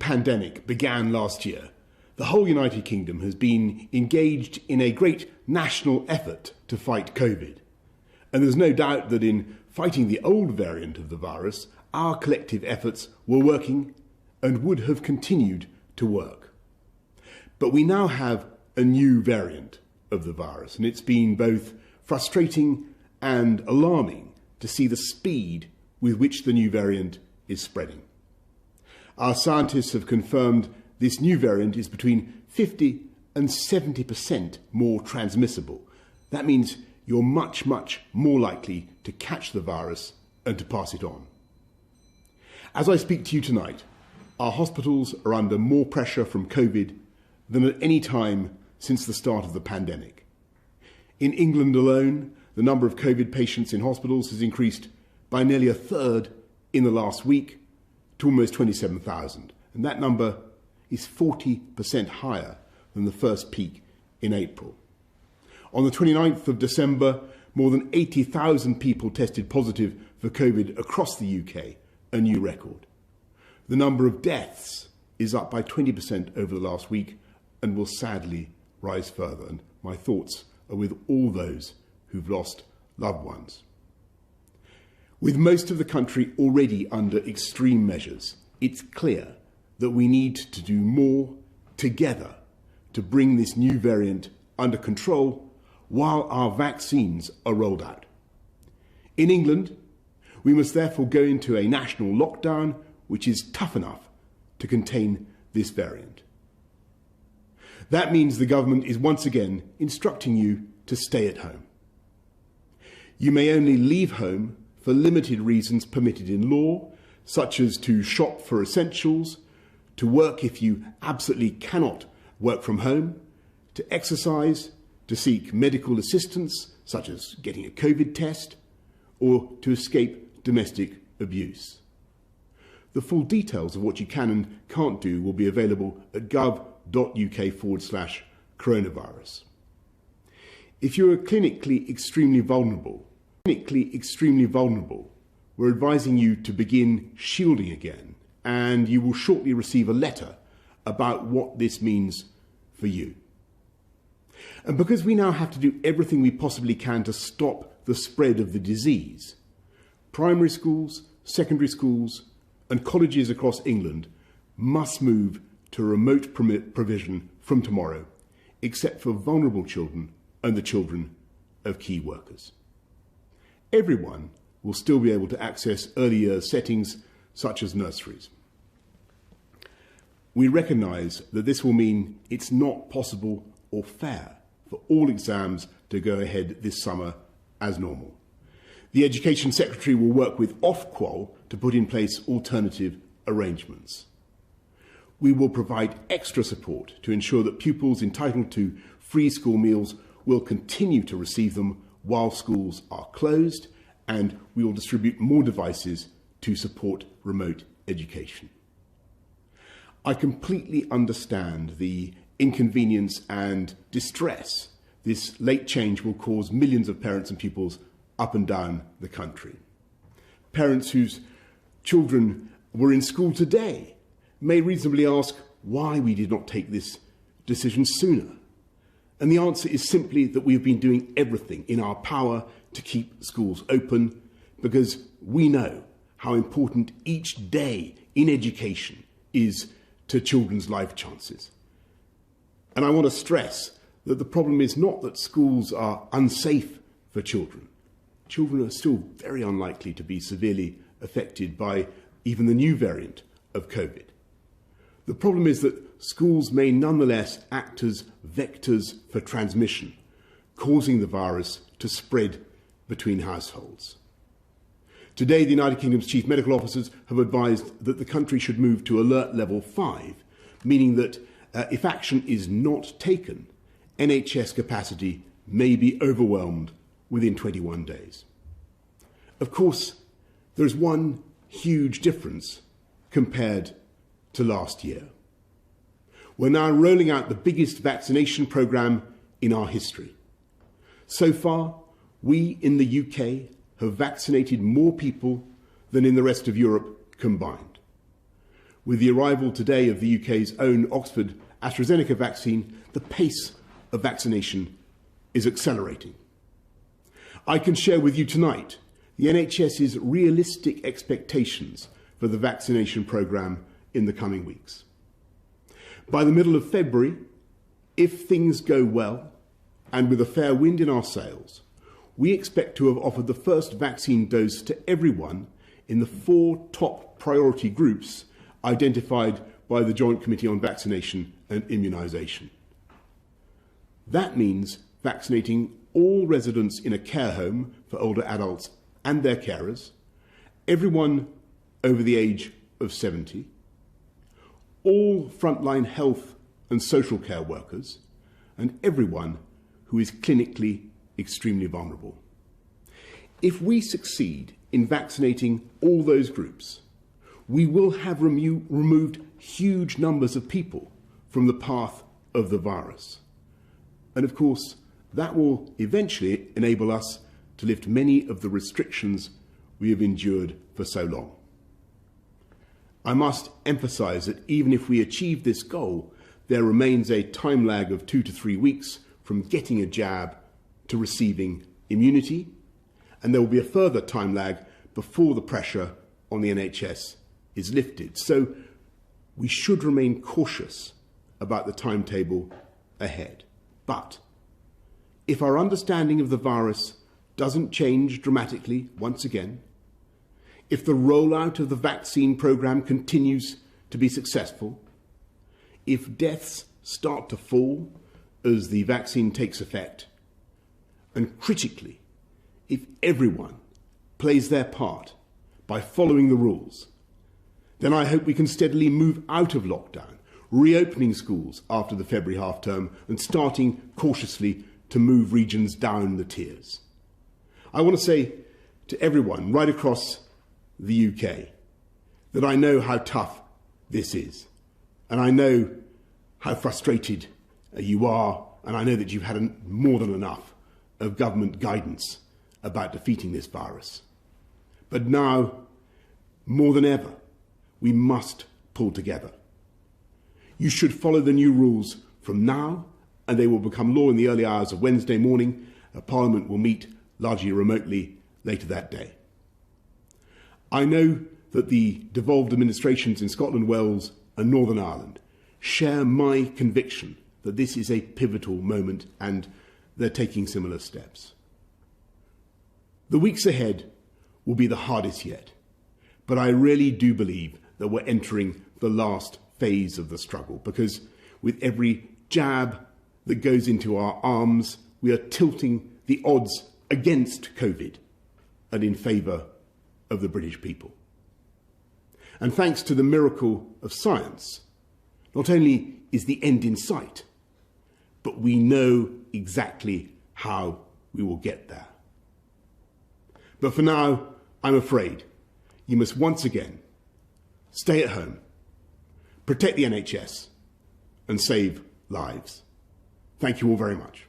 pandemic began last year, the whole United Kingdom has been engaged in a great national effort to fight COVID. And there's no doubt that in fighting the old variant of the virus, our collective efforts were working and would have continued to work. But we now have a new variant of the virus, and it's been both frustrating and alarming to see the speed with which the new variant is spreading. Our scientists have confirmed this new variant is between 50 and 70% more transmissible. That means you're much, much more likely to catch the virus and to pass it on. As I speak to you tonight, our hospitals are under more pressure from COVID than at any time since the start of the pandemic. In England alone, the number of COVID patients in hospitals has increased by nearly a third in the last week to almost 27,000. And that number is 40% higher than the first peak in April. On the 29th of December, more than 80,000 people tested positive for COVID across the UK, a new record. The number of deaths is up by 20% over the last week and will sadly rise further. And my thoughts are with all those who've lost loved ones. With most of the country already under extreme measures, it's clear that we need to do more together to bring this new variant under control while our vaccines are rolled out. In England, we must therefore go into a national lockdown which is tough enough to contain this variant. That means the government is once again instructing you to stay at home. You may only leave home for limited reasons permitted in law, such as to shop for essentials, to work if you absolutely cannot work from home, to exercise, to seek medical assistance, such as getting a COVID test, or to escape domestic abuse. The full details of what you can and can't do will be available at gov.uk/coronavirus. If you are clinically extremely vulnerable, we're advising you to begin shielding again, and you will shortly receive a letter about what this means for you. And because we now have to do everything we possibly can to stop the spread of the disease, primary schools, secondary schools, and colleges across England must move to remote provision from tomorrow, except for vulnerable children and the children of key workers. Everyone will still be able to access early years settings such as nurseries. We recognise that this will mean it's not possible or fair for all exams to go ahead this summer as normal. The Education Secretary will work with Ofqual to put in place alternative arrangements. We will provide extra support to ensure that pupils entitled to free school meals will continue to receive them while schools are closed, and we will distribute more devices to support remote education. I completely understand the inconvenience and distress this late change will cause millions of parents and pupils up and down the country. Parents whose children were in school today may reasonably ask why we did not take this decision sooner. And the answer is simply that we have been doing everything in our power to keep schools open, because we know how important each day in education is to children's life chances. And I want to stress that the problem is not that schools are unsafe for children. Children are still very unlikely to be severely affected by even the new variant of COVID. The problem is that schools may nonetheless act as vectors for transmission, causing the virus to spread between households. Today, the United Kingdom's chief medical officers have advised that the country should move to alert level 5, meaning that if action is not taken, NHS capacity may be overwhelmed within 21 days. Of course, there is one huge difference compared to last year. We're now rolling out the biggest vaccination programme in our history. So far, we in the UK have vaccinated more people than in the rest of Europe combined. with the arrival today of the UK's own Oxford AstraZeneca vaccine, the pace of vaccination is accelerating. I can share with you tonight the NHS's realistic expectations for the vaccination programme in the coming weeks. By the middle of February, if things go well and with a fair wind in our sails, we expect to have offered the first vaccine dose to everyone in the 4 top priority groups identified by the Joint Committee on Vaccination and Immunisation. That means vaccinating all residents in a care home for older adults and their carers, everyone over the age of 70, all frontline health and social care workers, and everyone who is clinically extremely vulnerable. If we succeed in vaccinating all those groups, we will have removed huge numbers of people from the path of the virus. And of course, that will eventually enable us to lift many of the restrictions we have endured for so long. I must emphasise that even if we achieve this goal, there remains a time lag of 2 to 3 weeks from getting a jab to receiving immunity, and there will be a further time lag before the pressure on the NHS is lifted. So we should remain cautious about the timetable ahead. But if our understanding of the virus doesn't change dramatically once again, if the rollout of the vaccine programme continues to be successful, if deaths start to fall as the vaccine takes effect, and critically, if everyone plays their part by following the rules, then I hope we can steadily move out of lockdown, reopening schools after the February half-term and starting cautiously to move regions down the tiers. I want to say to everyone right across the UK that I know how tough this is, and I know how frustrated you are, and I know that you've had more than enough of government guidance about defeating this virus. But now, more than ever, we must pull together. You should follow the new rules from now, and they will become law in the early hours of Wednesday morning. Parliament will meet largely remotely later that day. I know that the devolved administrations in Scotland, Wales and Northern Ireland share my conviction that this is a pivotal moment and they're taking similar steps. The weeks ahead will be the hardest yet, but I really do believe that we're entering the last phase of the struggle, because with every jab that goes into our arms, we are tilting the odds against COVID and in favour of the British people. And thanks to the miracle of science, not only is the end in sight, but we know exactly how we will get there. But for now, I'm afraid you must once again stay at home, protect the NHS and save lives. Thank you all very much.